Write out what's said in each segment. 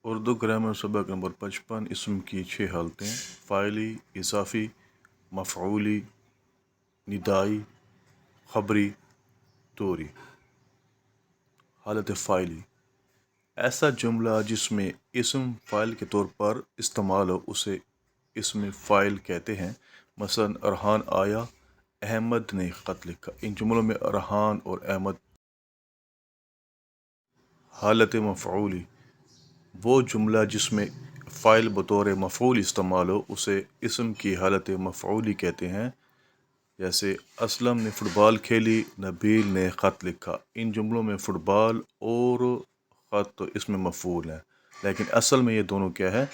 Urdu grammar سبق number 55 اسم کی 6 حالتیں: فاعلی، اضافی، مفعولی، ندائی، خبری، طوری۔ حالت فاعلی: ایسا جملہ جس میں اسم فاعل کے طور پر استعمال ہو اسے اسم فاعل کہتے ہیں۔ مثلا ارحان آیا، احمد نے خط لکھا۔ ان جملوں میں ارحان اور احمد۔ حالت مفعولی: وہ جملہ جس میں فاعل بطور مفعول استعمال ہو اسے اسم کی حالت مفعولی کہتے ہیں۔ جیسے اسلم نے فٹ بال کھیلی، نبیل نے خط لکھا۔ ان جملوں میں فٹ بال اور خط تو اسم مفعول ہے، لیکن اصل میں یہ دونوں کیا ہے؟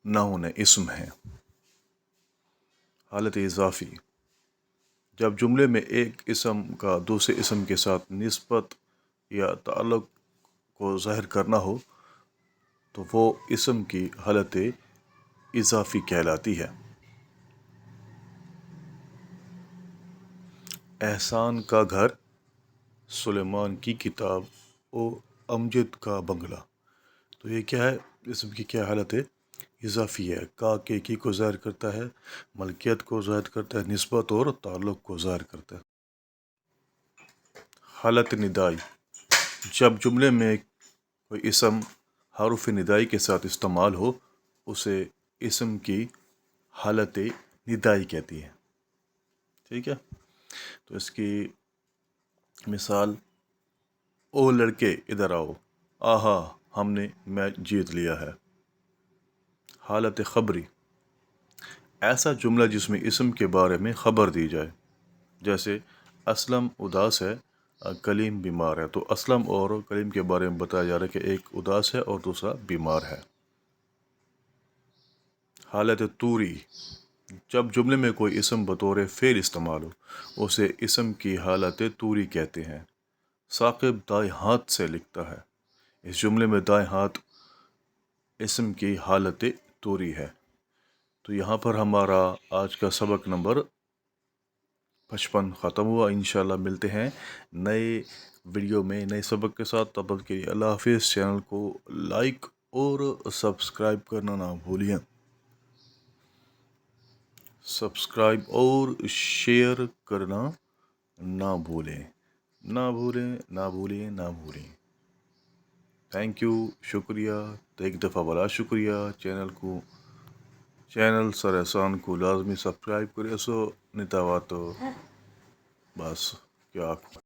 نون ہے، اسم ہے۔ حالت اضافی: جب جملے میں ایک اسم کا دوسرے اسم کے ساتھ نسبت یا تعلق کو ظاہر کرنا ہو تو وہ اسم کی حالت اضافی کہلاتی ہے۔ احسان کا گھر، سلیمان کی کتاب اور امجد کا بنگلہ۔ تو یہ کیا ہے؟ اسم کی کیا حالت ہے؟ اضافی ہے۔ کا کی کو ظاہر کرتا ہے، ملکیت کو ظاہر کرتا ہے، نسبت اور تعلق کو ظاہر کرتا ہے۔ حالت ندائی: جب جملے میں کوئی اسم حرف ندائی کے ساتھ استعمال ہو اسے اسم کی حالت ندائی کہتی ہے۔ ٹھیک ہے، تو اس کی مثال: او لڑکے ادھر آؤ، آہا ہم نے میچ جیت لیا ہے۔ حالت خبری: ایسا جملہ جس میں اسم کے بارے میں خبر دی جائے۔ جیسے اسلم اداس ہے، کلیم بیمار ہے۔ تو اسلم اور کلیم کے بارے میں بتایا جا رہا ہے کہ ایک اداس ہے اور دوسرا بیمار ہے۔ حالت طوری: جب جملے میں کوئی اسم بطور فعل استعمال ہو اسے اسم کی حالت طوری کہتے ہیں۔ ثاقب دائیں ہاتھ سے لکھتا ہے۔ اس جملے میں دائیں ہاتھ اسم کی حالت طوری ہے۔ تو یہاں پر ہمارا آج کا سبق نمبر 55 ختم ہوا۔ انشاءاللہ ملتے ہیں نئے ویڈیو میں نئے سبق کے ساتھ۔ تب تک کے لیے اللہ حافظ۔ چینل کو لائک اور سبسکرائب کرنا نہ بھولیے۔ سبسکرائب اور شیئر کرنا نہ بھولیں، نہ بھولیں، نہ بھولیں، نہ بھولیں۔ تھینک یو، شکریہ۔ تو ایک دفعہ بڑا شکریہ۔ چینل سر احسان کو لازمی سبسکرائب کرے سو نیتا تو بس کیا